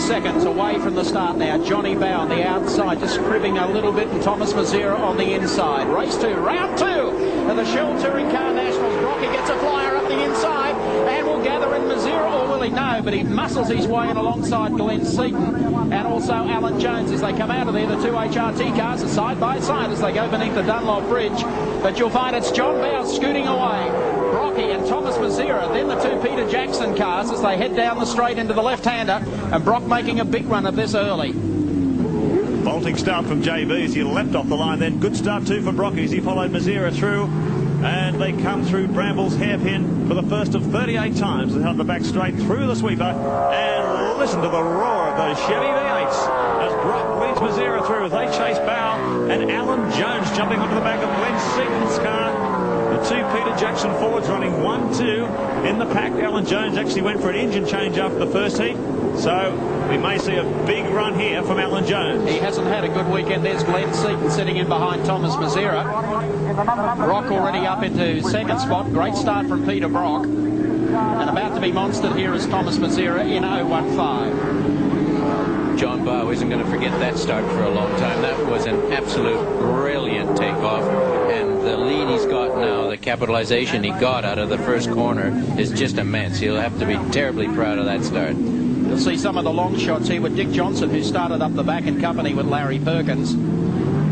seconds away from the start now. Johnny Bowe on the outside, just cribbing a little bit, and Thomas Mazera on the inside. Race 2, round 2 of the Shell Touring Car Nationals. Brocky gets a flyer up the inside and will gather in Mazera, or will he? No, but he muscles his way in alongside Glenn Seton and also Alan Jones as they come out of there. The two HRT cars are side by side as they go beneath the Dunlop Bridge. But you'll find it's John Bowe scooting away, Brocky and Thomas Mazera, then the two Peter Jackson cars as they head down the straight into the left-hander, and Brock making a big run of this early. Bolting start from JB as he left off the line then. Good start too for Brocky as he followed Mazera through. And they come through Bramble's hairpin for the first of 38 times. They held the back straight through the sweeper. And listen to the roar of those Chevy V8s as Brock leads Mazera through as they chase Bowe and Alan Jones jumping onto the back of Glenn Seton's car. The two Peter Jackson Fords running 1-2 in the pack. Alan Jones actually went for an engine change after the first heat. So we may see a big run here from Alan Jones. He hasn't had a good weekend. There's Glenn Seton sitting in behind Thomas Mazera. Brock already up into second spot. Great start from Peter Brock. And about to be monstered here is Thomas Mazera in 015. John Bowe isn't going to forget that start for a long time. That was an absolute brilliant takeoff. And the lead he's got now, the capitalization he got out of the first corner, is just immense. He'll have to be terribly proud of that start. You'll see some of the long shots here with Dick Johnson, who started up the back in company with Larry Perkins.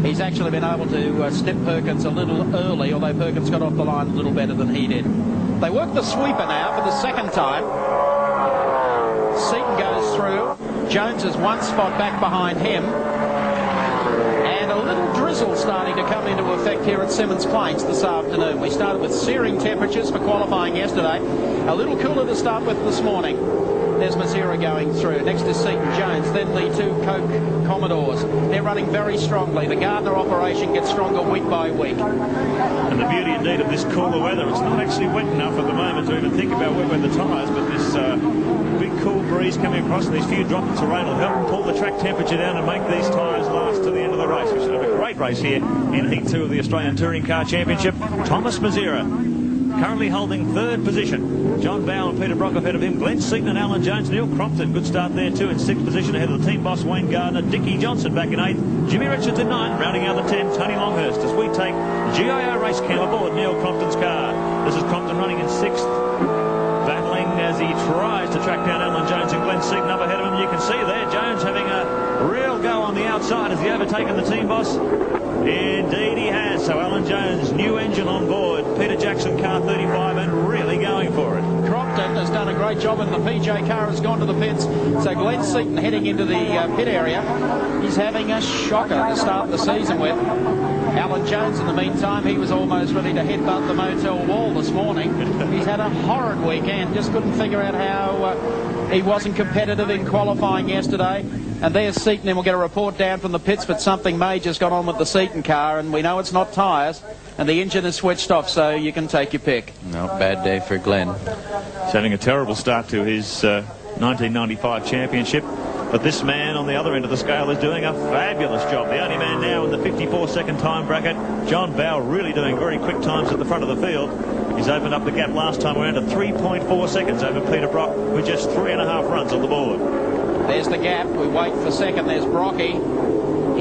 He's actually been able to snip Perkins a little early, although Perkins got off the line a little better than he did. They work the sweeper now for the second time. Seton goes through. Jones is one spot back behind him. And a little drizzle starting to come into effect here at Symmons Plains this afternoon. We started with searing temperatures for qualifying yesterday. A little cooler to start with this morning. There's Mazera going through. Next is Seton Jones, then the two Coke Commodores. They're running very strongly. The Gardner operation gets stronger week by week. And the beauty indeed of this cooler weather, it's not actually wet enough at the moment to even think about wet weather tyres, but this big cool breeze coming across and these few droplets of rain will help pull the track temperature down and make these tyres last to the end of the race. We should have a great race here in Heat 2 of the Australian Touring Car Championship. Thomas Mazera currently holding third position. John Bowe and Peter Brock ahead of him. Glenn Seton and Alan Jones. Neil Crompton, good start there too, in sixth position ahead of the team boss Wayne Gardner. Dickie Johnson back in eighth. Jimmy Richards in ninth, rounding out the 10. Tony Longhurst as we take GIO race cam aboard Neil Crompton's car. This is Crompton running in sixth, battling as he tries to track down Alan Jones and Glenn Seton up ahead of him. You can see there Jones having a real go on the outside. Has he overtaken the team boss? Indeed he has. So Alan Jones, new engine on board, Peter Jackson car 35, and really going for it. Crompton has done a great job, and the PJ car has gone to the pits. So Glenn Seton heading into the pit area. He's having a shocker to start the season with. Alan Jones, in the meantime, he was almost ready to headbutt the motel wall this morning. He's had a horrid weekend. Just couldn't figure out how he wasn't competitive in qualifying yesterday. And there's Seton, and we'll get a report down from the pits, but something major's gone on with the Seton car, and we know it's not tyres, and the engine is switched off, so you can take your pick. No, bad day for Glenn. He's having a terrible start to his 1995 championship. But this man on the other end of the scale is doing a fabulous job. The only man now in the 54-second time bracket. John Bowe really doing very quick times at the front of the field. He's opened up the gap last time around to 3.4 seconds over Peter Brock with just 3.5 runs on the board. There's the gap. We wait for second. There's Brocky.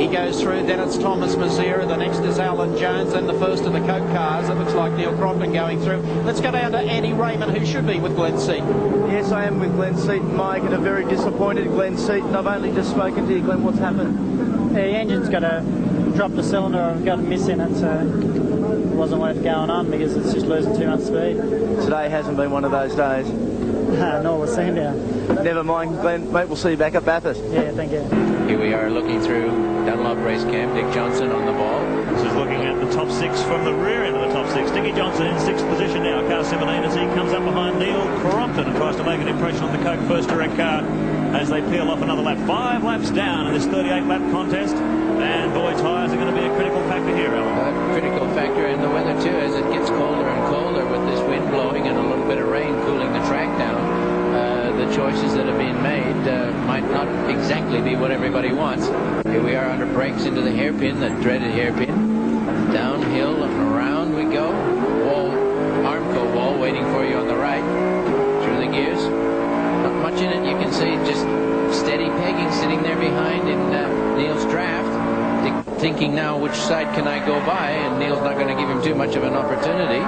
He goes through. Then it's Thomas Mazera. The next is Alan Jones. Then the first of the Coke cars. It looks like Neil Crompton going through. Let's go down to Andy Raymond, who should be with Glenn Seton. Yes, I am with Glenn Seton, Mike, and a very disappointed Glenn Seton. I've only just spoken to you, Glenn. What's happened? The engine's got to drop the cylinder or got a miss in it, so it wasn't worth going on because it's just losing too much speed. Today hasn't been one of those days. Nor was Sandown. Never mind, Glenn. Mate, we'll see you back at Bathurst. Yeah, thank you. Here we are looking through Dunlop race camp. Dick Johnson on the ball. This is looking at the top six from the rear end of the top six. Dickie Johnson in sixth position now. Car 17 as he comes up behind Neil Crompton and tries to make an impression on the Coke first direct car as they peel off another lap. 5 laps down in this 38-lap contest. And boy, tyres are going to be a critical factor here, Alan. A critical factor in the weather too, as it gets colder and colder with this wind blowing and a little bit of rain cooling the track down. The choices that have been made might not exactly be what everybody wants. Here we are under brakes into the hairpin, the dreaded hairpin. Downhill and around we go. Wall, Armco wall waiting for you on the right. Through the gears. Not much in it, you can see, just steady pegging, sitting there behind in Neil's draft, thinking now which side can I go by, and Neil's not going to give him too much of an opportunity.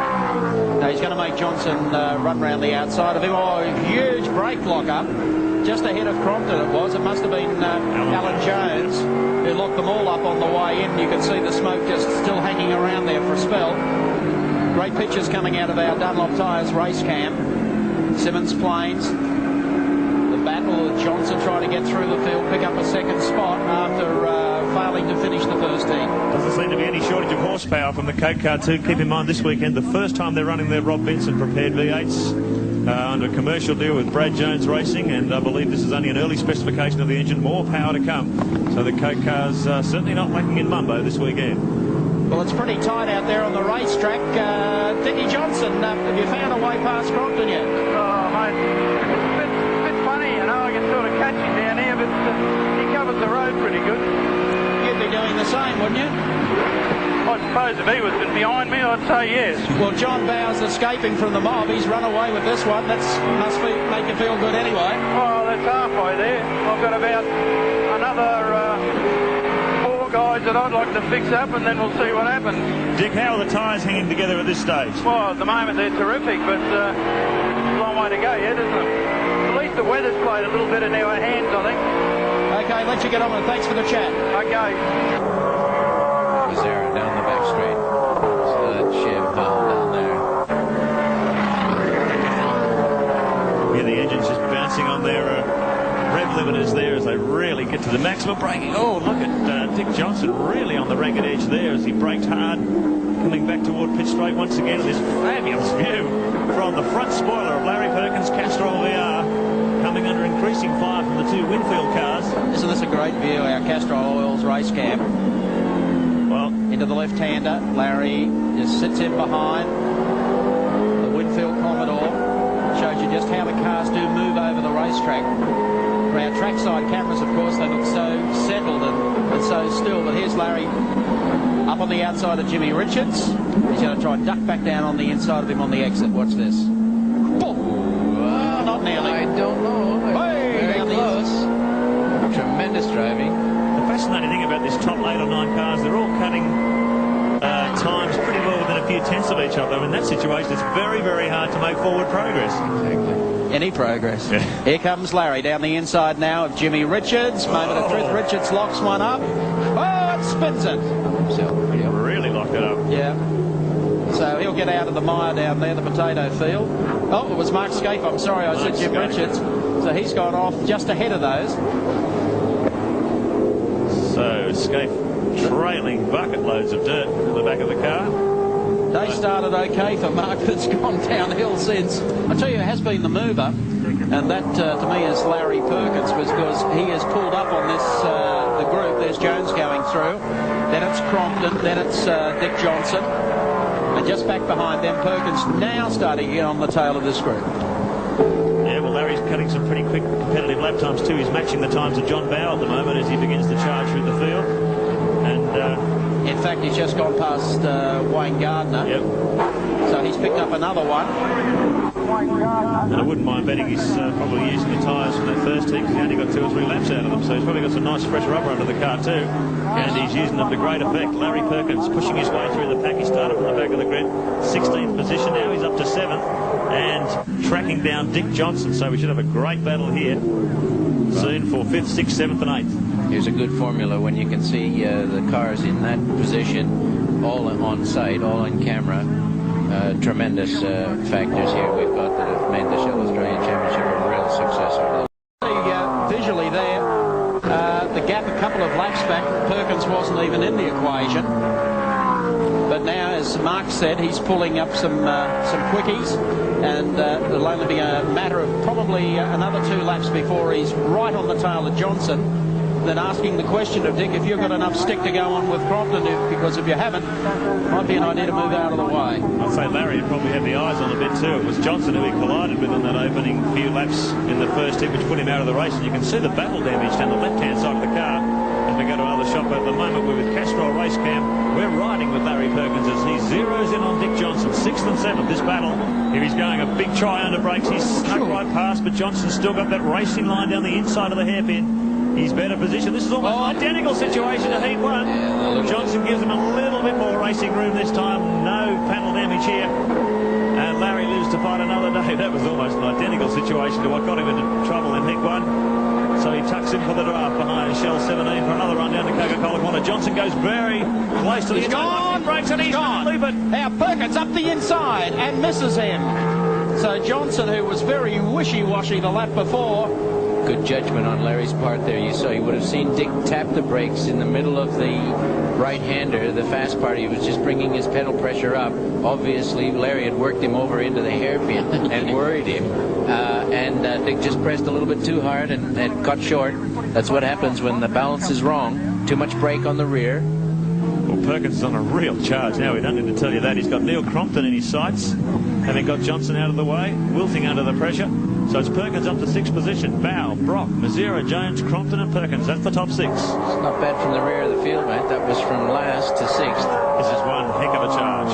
No, he's going to make Johnson run round the outside of him. Oh, huge brake lock-up. Just ahead of Crompton it was. It must have been Alan Jones who locked them all up on the way in. You can see the smoke just still hanging around there for a spell. Great pictures coming out of our Dunlop Tyres race cam. Symmons Plains. The battle of Johnson trying to get through the field, pick up a second spot after failing to finish the first heat. Doesn't seem to be any shortage of horsepower from the Coke Car too. Keep in mind this weekend, the first time they're running their Rob Benson prepared V8s. Under a commercial deal with Brad Jones Racing, and I believe this is only an early specification of the engine. More power to come. So the Coke Cars certainly not making in Mumbo this weekend. Well, it's pretty tight out there on the racetrack. Dickie Johnson, have you found a way past Crompton yet? Oh, mate, it's a bit funny, you know. I can sort of catch him down here, but he covers the road pretty good. You'd be doing the same, wouldn't you? I suppose if he was behind me, I'd say yes. Well, John Bowe's escaping from the mob. He's run away with this one. That must make you feel good anyway. Well, that's halfway there. I've got about another 4 guys that I'd like to fix up, and then we'll see what happens. Dick, how are the tyres hanging together at this stage? Well, at the moment they're terrific, but a long way to go yet, isn't it? At least the weather's played a little bit in our hands, I think. Okay, let you get on, and thanks for the chat. Okay. Zero down the back straight. So that Chev down there. Yeah, the engine's just bouncing on their rev limiters there as they really get to the maximum braking. Oh, look at Dick Johnson really on the ragged edge there as he braked hard, coming back toward pit straight once again. This fabulous view from the front spoiler of Larry Perkins' Castrol VR, coming under increasing fire from the 2 Winfield cars. Isn't this a great view, our Castrol Oils race cam? Well, into the left-hander. Larry just sits in behind. The Winfield Commodore shows you just how the cars do move over the racetrack. For our trackside cameras, of course, they look so settled and so still. But here's Larry up on the outside of Jimmy Richards. He's going to try and duck back down on the inside of him on the exit. Watch this. Oh, not nearly. I don't know. Way Very close. Tremendous driving. the fascinating thing about this top 8 or 9 cars, they're all cutting times pretty well within a few tenths of each other. In that situation, it's very, very hard to make forward progress. Exactly. Any progress. Yeah. Here comes Larry down the inside now of Jimmy Richards. Moment of truth. Richards locks one up. Oh, it spins it. Really locked it up. Yeah. So he'll get out of the mire down there, the potato field. Oh, it was Mark Skaife. I'm sorry, I said Jim Richards. So he's gone off just ahead of those. So Skaife trailing bucket loads of dirt in the back of the car. They started okay for Mark, that's gone downhill since. I tell you, it has been the mover, and that to me is Larry Perkins, because he has pulled up on this the group. There's Jones going through, then it's Crompton, then it's Dick Johnson, and just back behind them, Perkins now starting to get on the tail of this group. Yeah, well, Larry's cutting some pretty quick competitive lap times too. He's matching the times of John Bowe at the moment as he begins to charge through the field. And in fact, he's just gone past Wayne Gardner. Yep. So he's picked up another one. And I wouldn't mind betting he's probably using the tyres from that first heat because he only got 2 or 3 laps out of them. So he's probably got some nice fresh rubber under the car too. And he's using them to great effect. Larry Perkins pushing his way through the pack. He started from the back of the grid. 16th position. Now he's up to 7th. And tracking down Dick Johnson. So we should have a great battle here soon for 5th, 6th, 7th and 8th. Here's a good formula when you can see the cars in that position, all on site, all on camera. Tremendous factors here we've got that have made the Shell Australian Championship a real success over Visually there, the gap a couple of laps back, Perkins wasn't even in the equation. But now, as Mark said, he's pulling up some quickies, and it'll only be a matter of probably another 2 laps before he's right on the tail of Johnson. Then asking the question of Dick, if you've got enough stick to go on with Crompton, because if you haven't, might be an idea to move out of the way. I'd say Larry probably had the eyes on a bit too. It was Johnson who he collided with in that opening few laps in the first heat, which put him out of the race. And you can see the battle damage down the left-hand side of the car. As we go to another shot, but at the moment we're with Castrol Race Cam. We're riding with Larry Perkins as he zeroes in on Dick Johnson. 6th 6th and 7th this battle. Here he's going a big try under brakes. He's snuck right past, but Johnson's still got that racing line down the inside of the hairpin. He's better positioned. This is almost an identical situation to Heat 1. Yeah, Johnson gives him a little bit more racing room this time. No panel damage here. And Larry lives to fight another day. That was almost an identical situation to what got him into trouble in Heat 1. So he tucks in for the draft behind Shell 17 for another run down to Coca-Cola corner. Johnson goes very close to the inside. He breaks and he's gone. Now Perkins up the inside and misses him. So Johnson, who was very wishy-washy the lap before. Good judgment on Larry's part there. You saw, you would have seen Dick tap the brakes in the middle of the right-hander, the fast part. He was just bringing his pedal pressure up. Obviously, Larry had worked him over into the hairpin and worried him. Dick just pressed a little bit too hard and cut short. That's what happens when the balance is wrong. Too much brake on the rear. Well, Perkins is on a real charge now. We don't need to tell you that. He's got Neil Crompton in his sights, having got Johnson out of the way, wilting under the pressure. So it's Perkins up to 6th position. Bowe, Brock, Mazzera, Jones, Crompton and Perkins. That's the top 6. It's not bad from the rear of the field, mate. That was from last to 6th. This is one heck of a charge.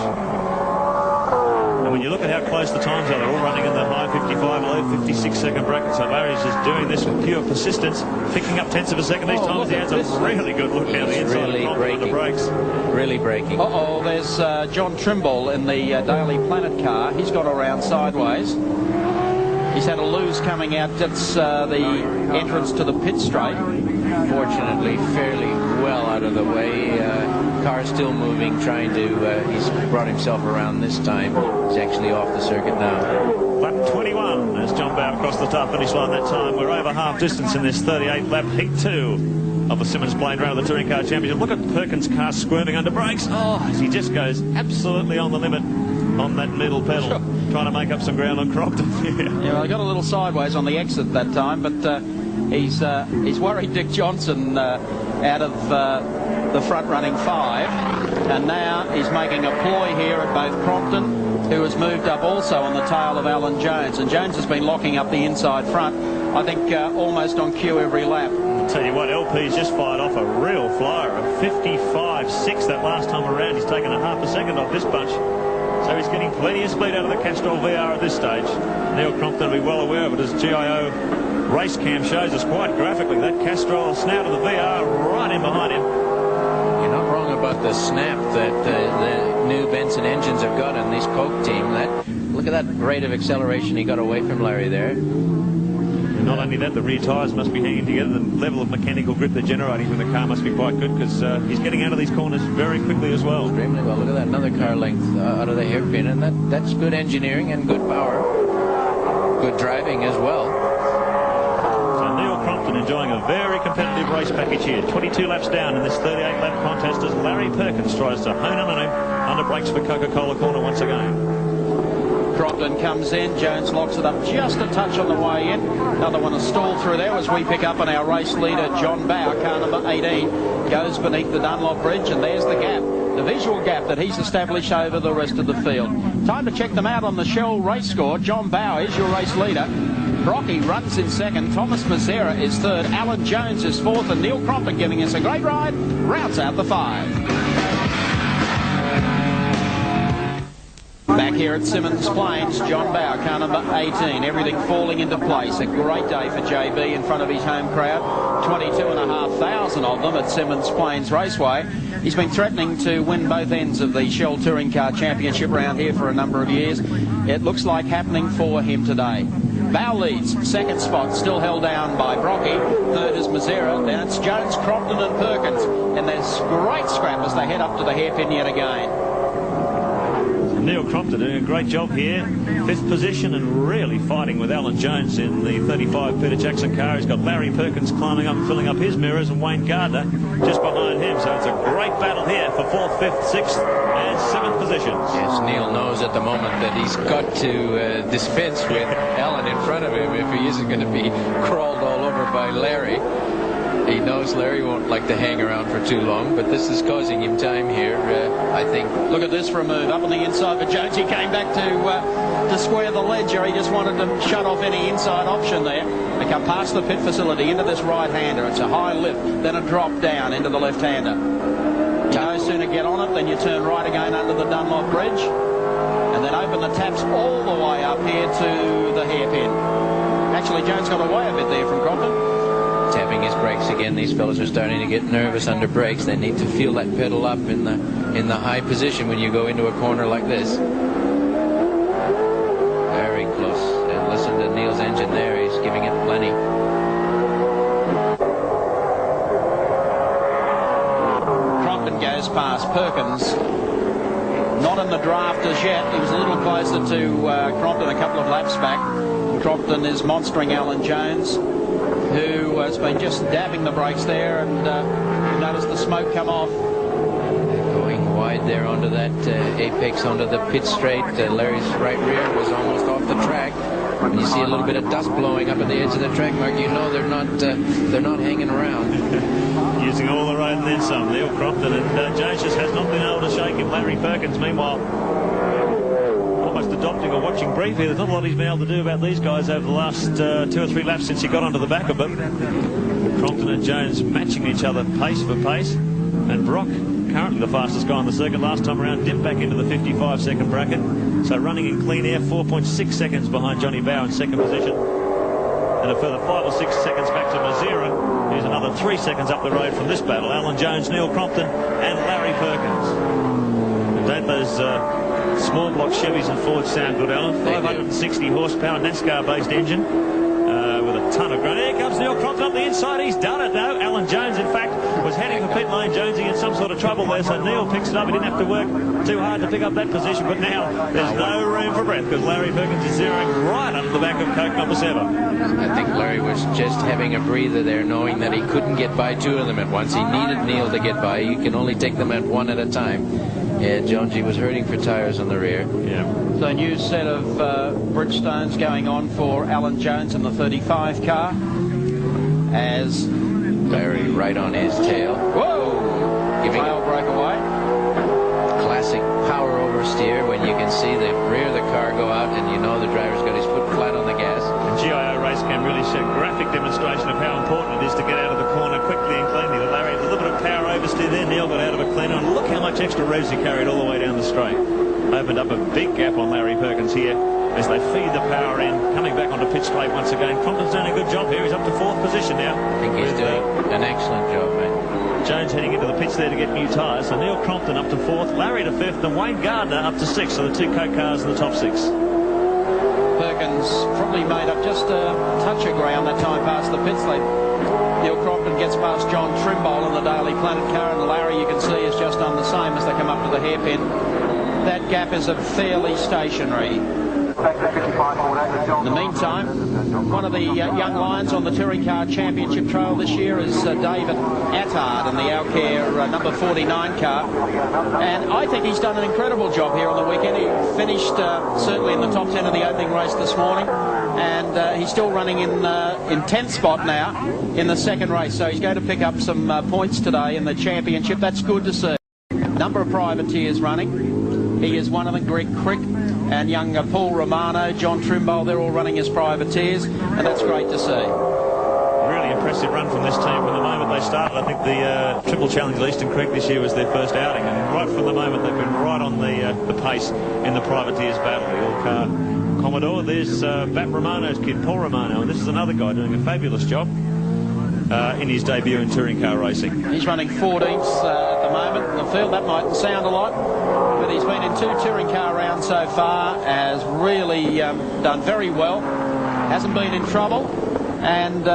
And when you look at how close the times are, they're all running in the high 55, low 56-second bracket. So Larry's just doing this with pure persistence, picking up tenths of a second each time. He has a really good look down the inside really of Crompton on the brakes. Really braking. Uh-oh, there's John Trimble in the Daily Planet car. He's got around sideways. He's had a lose coming out. That's the entrance to the pit straight. Fortunately, fairly well out of the way. Car still moving, trying to... he's brought himself around this time. He's actually off the circuit now. Lap 21 as John Bowe across the start finish line that time. We're over half distance in this 38 lap Heat 2 of the Symmons Blade Round of the Touring Car Championship. Look at Perkins' car squirming under brakes. Oh, as he just goes absolutely on the limit on that middle pedal, trying to make up some ground on Crompton. Yeah, well, I got a little sideways on the exit that time, but he's worried Dick Johnson out of the front-running 5, and now he's making a ploy here at both Crompton, who has moved up also on the tail of Alan Jones, and Jones has been locking up the inside front, I think almost on cue every lap. I'll tell you what, LP's just fired off a real flyer, a 55.6 that last time around. He's taken a half a second off this bunch. So he's getting plenty of speed out of the Castrol VR at this stage. Neil Crompton will be well aware of it, as GIO race cam shows us quite graphically. That Castrol snout of the VR right in behind him. You're not wrong about the snap that the new Benson engines have got on this Coke team. Look at that rate of acceleration he got away from Larry there. Not only that, the rear tyres must be hanging together. The level of mechanical grip they're generating from the car must be quite good, because he's getting out of these corners very quickly as well. Extremely well. Look at that, another car length out of the hairpin, and that's good engineering and good power. Good driving as well. So Neil Crompton enjoying a very competitive race package here. 22 laps down in this 38-lap contest as Larry Perkins tries to hone in on him under brakes for Coca-Cola corner once again. Crompton comes in, Jones locks it up just a touch on the way in. Another one is stalled through there as we pick up on our race leader, John Bowe, car number 18, goes beneath the Dunlop Bridge, and there's the gap, the visual gap that he's established over the rest of the field. Time to check them out on the Shell race score. John Bowe is your race leader. Brocky runs in second, Thomas Mazzera is third, Alan Jones is fourth, and Neil Crompton giving us a great ride, rounds out the 5. Back here at Symmons Plains, John Bowe, car number 18. Everything falling into place. A great day for JB in front of his home crowd. 22,500 of them at Symmons Plains Raceway. He's been threatening to win both ends of the Shell Touring Car Championship round here for a number of years. It looks like happening for him today. Bowe leads. Second spot still held down by Brocky. Third is Mazzera. Then it's Jones, Crompton and Perkins. And there's great scrap as they head up to the hairpin yet again. Neil Crompton doing a great job here. 5th position and really fighting with Alan Jones in the 35 Peter Jackson car. He's got Larry Perkins climbing up, filling up his mirrors, and Wayne Gardner just behind him. So it's a great battle here for 4th, 5th, 6th and 7th positions. Yes, Neil knows at the moment that he's got to dispense with Alan in front of him if he isn't going to be crawled all over by Larry. He knows Larry won't like to hang around for too long, but this is causing him time here, I think. Look at this for a move up on the inside for Jones. He came back to square the ledger. He just wanted to shut off any inside option there. They come past the pit facility into this right-hander. It's a high lift, then a drop down into the left-hander. You no sooner get on it than you turn right again under the Dunlop Bridge. And and then open the taps all the way up here to the hairpin. Actually, Jones got away a bit there from Crompton. Tapping his brakes again. These fellows are starting to get nervous under brakes. They need to feel that pedal up in the high position when you go into a corner like this. Very close. And listen to Neil's engine there. He's giving it plenty. Crompton goes past Perkins. Not in the draft as yet. He was a little closer to Crompton a couple of laps back. Crompton is monstering Alan Jones, who has been just dabbing the brakes there, and you notice the smoke come off. Going wide there onto that apex, onto the pit straight. Larry's right rear was almost off the track. When you see a little bit of dust blowing up at the edge of the track, Mark, you know they're not hanging around. Using all the road and then some. Neil Crompton, and Jones just has not been able to shake him. Larry Perkins, meanwhile, almost adopting or watching brief here. There's not a lot he's been able to do about these guys over the last 2 or 3 laps since he got onto the back of them. Crompton and Jones matching each other pace for pace. And Brock, currently the fastest guy on the circuit, last time around dipped back into the 55-second bracket. So running in clean air, 4.6 seconds behind Johnny Bowe in second position. And a further 5 or 6 seconds back to Mazira, who's another 3 seconds up the road from this battle. Alan Jones, Neil Crompton and Larry Perkins. And don't those small block Chevys and Fords sound good, Alan? 560 horsepower, NASCAR-based engine with a ton of grunt. Here comes Neil Crompton up the inside. He's done it now. Alan Jones, in fact, was heading for pit lane. Jonesy in some sort of trouble there, so Neil picks it up. He didn't have to work too hard to pick up that position, but now there's no room for breath because Larry Perkins is zeroing right under the back of Coke number 7. I think Larry was just having a breather there, knowing that he couldn't get by 2 of them at once. He needed Neil to get by. You can only take them at 1 at a time. Yeah, Jonesy was hurting for tires on the rear. Yeah. So a new set of Bridgestones going on for Alan Jones in the 35 car. As Larry right on his tail. Whoa! Giving tail broke away. Classic power oversteer when you can see the rear of the car go out and you know the driver's got his foot flat on the gas. GIO race can really show graphic demonstration of how important it is to get out of the corner quickly and cleanly. The Larry, a little bit of power oversteer there. Neil got out of it cleaner, and look how much extra revs he carried all the way down the straight. Opened up a big gap on Larry Perkins here as they feed the power in. Coming back onto pit straight once again. Crompton's doing a good job here. He's up to 4th position now. I think he's doing an excellent job, mate. Jones heading into the pits there to get new tyres. So Neil Crompton up to 4th, Larry to 5th, and Wayne Gardner up to 6th. So the 2 Coke cars in the top 6. Perkins probably made up just a touch of ground that time past the pits. Neil Crompton gets past John Trimble in the Daily Planet car, and Larry, you can see, is just on the same as they come up to the hairpin. That gap is fairly stationary. In the meantime, one of the young lions on the Touring Car Championship trail this year is David Attard in the Alcare number 49 car. And I think he's done an incredible job here on the weekend. He finished certainly in the top 10 of the opening race this morning. And he's still running in 10th spot now in the second race. So he's going to pick up some points today in the championship. That's good to see. Number of privateers running. He is one of them. Greg Crick and young Paul Romano, John Trimble, they're all running as privateers, and that's great to see. Really impressive run from this team from the moment they started. I think the Triple Challenge at Eastern Creek this year was their first outing, and right from the moment they've been right on the pace in the privateers battle. The all-car Commodore. There's Bat Romano's kid, Paul Romano, and this is another guy doing a fabulous job in his debut in touring car racing. He's running 14th at the moment in the field. That mightn't sound a lot, but he's been in 2 touring car rounds so far, has really done very well, hasn't been in trouble, and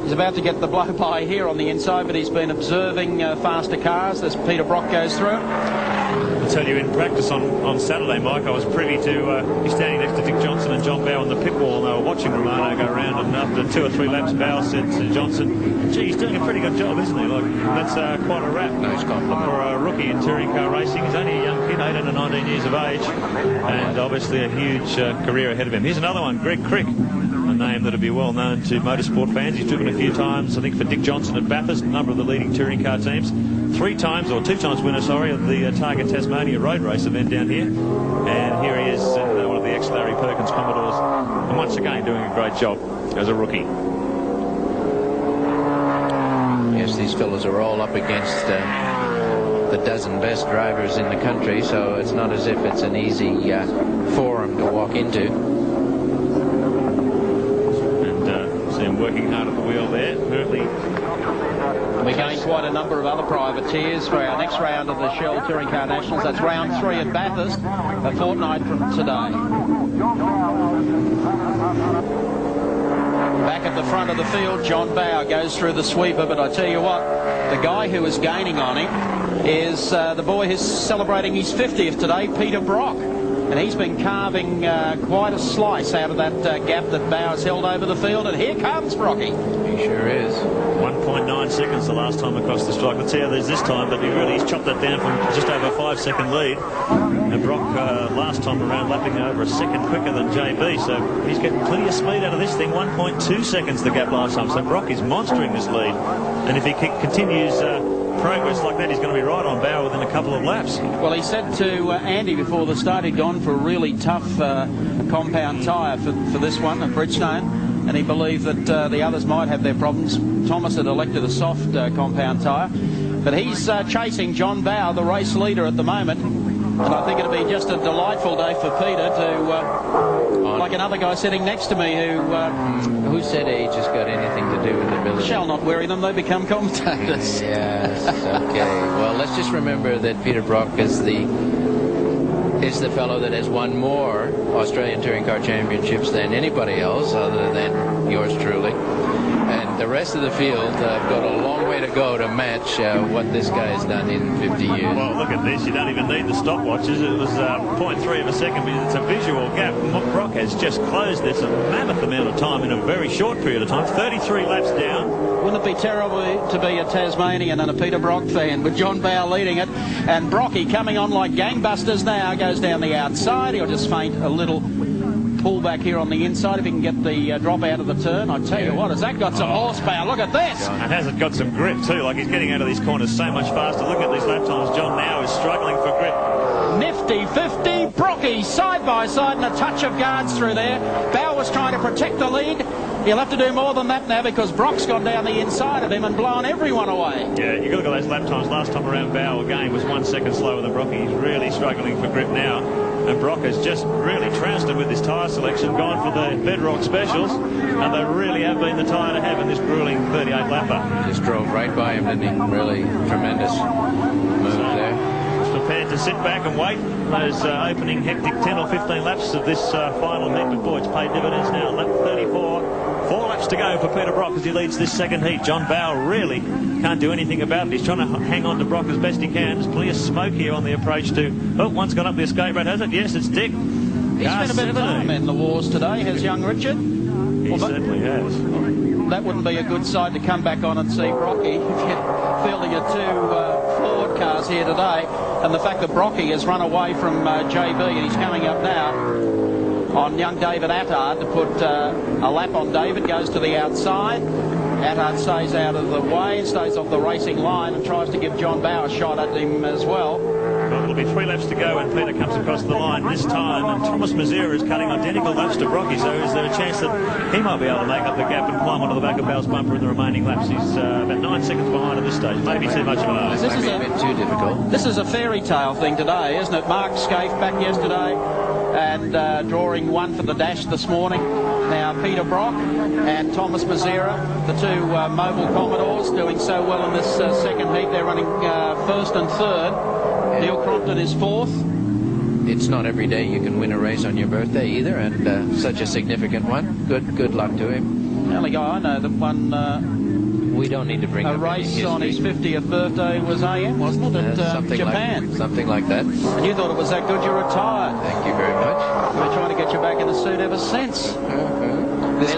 he's about to get the blow-by here on the inside, but he's been observing faster cars as Peter Brock goes through. I'll tell you, in practice on Saturday, Mike, I was privy to be standing next to Dick Johnson and John Bowe on the pit wall, and they were watching Romano go around, and after 2 or 3 laps, Bowe said to Johnson, gee, he's doing a pretty good job, isn't he? Like, that's quite a wrap. Nice compliment. For a rookie in touring car racing. He's only a young kid, 18 and 19 years of age, and obviously a huge career ahead of him. Here's another one, Greg Crick, a name that would be well known to motorsport fans. He's driven a few times, I think, for Dick Johnson at Bathurst, a number of the leading touring car teams. 3 times, or 2 times winner, sorry, of the Target Tasmania road race event down here. And here he is in one of the ex-Larry Perkins Commodores. And once again, doing a great job as a rookie. Yes, these fellows are all up against the dozen best drivers in the country, so it's not as if it's an easy forum to walk into. And see him working hard at the wheel there. Apparently, we gained quite a number of other privateers for our next round of the Shell Touring Car Nationals. That's round 3 at Bathurst, a fortnight from today. Back at the front of the field, John Bowe goes through the sweeper, but I tell you what, the guy who is gaining on him is the boy who's celebrating his 50th today, Peter Brock. And he's been carving quite a slice out of that gap that Bowe's held over the field. And here comes Brocky. He sure is. 1.9 seconds the last time across the strike. Let's see how there's this time, but he's chopped that down from just over a 5-second lead. And Brock last time around lapping over a second quicker than JB, so he's getting plenty of speed out of this thing. 1.2 seconds the gap last time, so Brock is monstering this lead. And if he continues progress like that, he's going to be right on Bowe within a couple of laps. Well, he said to Andy before the start he'd gone for a really tough compound tyre for this one, a Bridgestone, and he believed that the others might have their problems. Thomas had elected a soft compound tyre, but he's chasing John Bowe, the race leader at the moment, and I think it'll be just a delightful day for Peter to, like another guy sitting next to me who said age has got anything to do with ability? Shall not worry them, they become commentators. Yes, okay. Well, let's just remember that Peter Brock is the fellow that has won more Australian Touring Car Championships than anybody else other than yours truly. And the rest of the field have got a long way to go to match what this guy has done in 50 years. Well, look at this. You don't even need the stopwatches. It was 0.3 of a second, but it's a visual gap. Brock has just closed this a mammoth amount of time in a very short period of time. 33 laps down. Wouldn't it be terrible to be a Tasmanian and a Peter Brock fan with John Bowe leading it? And Brocky coming on like gangbusters now, goes down the outside. He'll just feint a little pull back here on the inside if he can get the drop out of the turn. I tell you what, has that got some horsepower? Look at this. And has it got some grip too? Like he's getting out of these corners so much faster. Look at these lap times. John now is struggling for grip. Nifty 50, Brocky side by side and a touch of guards through there. Bowe was trying to protect the lead. He'll have to do more than that now because Brock's gone down the inside of him and blown everyone away. Yeah, you got to look at those lap times. Last time around, Bowe again was 1 second slower than Brocky. He's really struggling for grip now. And Brock has just really trounced it with his tyre selection, gone for the Bedrock Specials, and they really have been the tyre to have in this grueling 38-lapper. Just drove right by him, didn't he? Really tremendous move there. Prepared to sit back and wait those opening hectic 10 or 15 laps of this final heat, but boy, it's paid dividends now. Lap 34. 4 laps to go for Peter Brock as he leads this second heat. John Bowe really can't do anything about it. He's trying to hang on to Brock as best he can. There's plenty of smoke here on the approach to... Oh, one's gone up the escape road, has it? Yes, it's Dick. He's been a bit of time in the wars today, has young Richard. He certainly has. That wouldn't be a good side to come back on and see Brocky if you're fielding a two Ford cars here today. And the fact that Brocky has run away from JB and he's coming up now on young David Attard to put a lap on David, goes to the outside. Attard stays out of the way, stays off the racing line and tries to give John Bowe a shot at him as well. Well, it'll be 3 laps to go when Peter comes across the line this time, and Thomas Mazera is cutting identical laps to Brocky, so is there a chance that he might be able to make up the gap and climb onto the back of Bowe's bumper in the remaining laps? He's about 9 seconds behind at this stage, maybe too much of an ask. This is a bit too difficult. This is a fairy tale thing today, isn't it? Mark Skaife back yesterday and drawing one for the dash this morning. Now Peter Brock and Thomas Mazera, the two mobile Commodores, doing so well in this second heat. They're running first and third. Neil Crompton is fourth. It's not every day you can win a race on your birthday either, and such a significant one. Good luck to him. The only guy I know that won we don't need to bring a race on his 50th birthday was AM, wasn't it, at Japan? Something like that. And you thought it was that good you retired. Thank you very much. We're trying to get you back in the suit ever since. This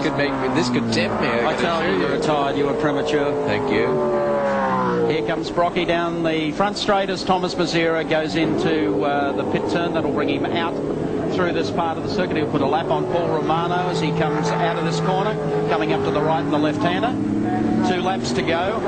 could tempt me. I tell you, you're retired, you were premature. Thank you. Here comes Brocky down the front straight as Thomas Mazera goes into the pit turn. That'll bring him out through this part of the circuit. He'll put a lap on Paul Romano as he comes out of this corner, coming up to the right and the left-hander. 2 laps to go.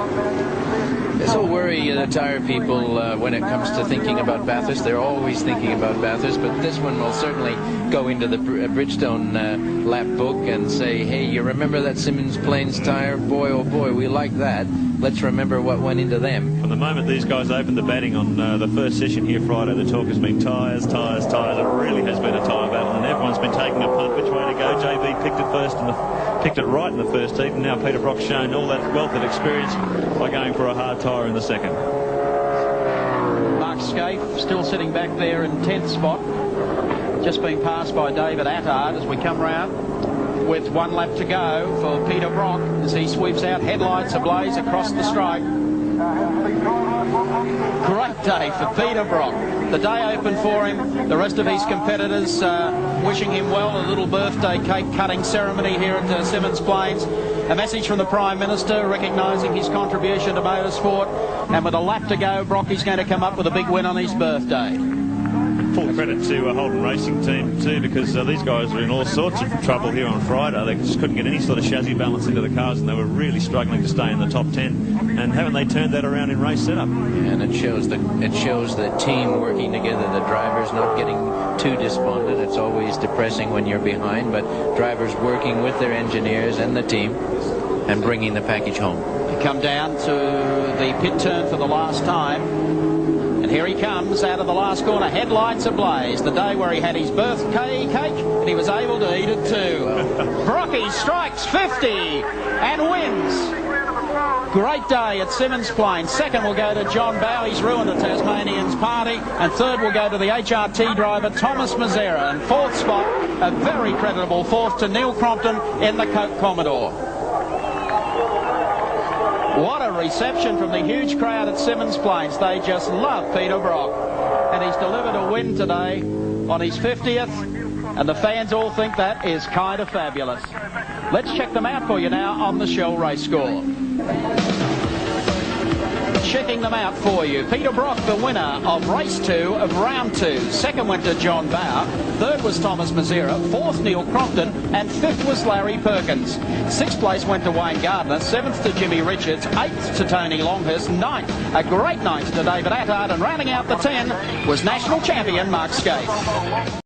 This will worry the tyre people when it comes to thinking about Bathurst. They're always thinking about Bathurst, but this one will certainly go into the Bridgestone lap book and say, hey, you remember that Symmons Plains tyre? Boy, oh boy, we like that. Let's remember what went into them. From the moment these guys opened the batting on the first session here Friday, the talk has been tyres, tyres, tyres. It really has been a tyre battle, and everyone's been taking a punt which way to go. JB picked it first and picked it right in the first heat, and now Peter Brock's shown all that wealth of experience by going for a hard tyre in the second. Mark Skaife still sitting back there in 10th spot, just being passed by David Attard as we come round with 1 lap to go for Peter Brock as he sweeps out, headlights ablaze across the strike. Great day for Peter Brock. The day open for him. The rest of his competitors wishing him well. A little birthday cake cutting ceremony here at Symmons Plains. A message from the Prime Minister recognising his contribution to motorsport. And with a lap to go, Brocky's going to come up with a big win on his birthday. Full credit to Holden Racing Team too, because these guys were in all sorts of trouble here on Friday. They just couldn't get any sort of chassis balance into the cars, and they were really struggling to stay in the top 10. And haven't they turned that around in race setup? And it shows the team working together, the drivers not getting too despondent. It's always depressing when you're behind, but drivers working with their engineers and the team and bringing the package home. They come down to the pit turn for the last time. And here he comes out of the last corner, headlights ablaze. The day where he had his birthday cake, and he was able to eat it too. Brocky strikes 50 and wins. Great day at Symmons Plains. Second will go to John Bowe. He's ruined the Tasmanians' party. And third will go to the HRT driver, Thomas Mazzera. And fourth spot, a very creditable fourth to Neil Crompton in the Coke Commodore. What a reception from the huge crowd at Symmons Plains. They just love Peter Brock. And he's delivered a win today on his 50th. And the fans all think that is kind of fabulous. Let's check them out for you now on the Shell Race Score. Checking them out for you. Peter Brock, the winner of race 2 of round 2. Second went to John Bowe. Third was Thomas Mazzera. Fourth, Neil Crompton. And fifth was Larry Perkins. Sixth place went to Wayne Gardner. Seventh to Jimmy Richards. Eighth to Tony Longhurst. Ninth, a great night to David Attard. And rounding out the 10 was national champion Mark Skaife.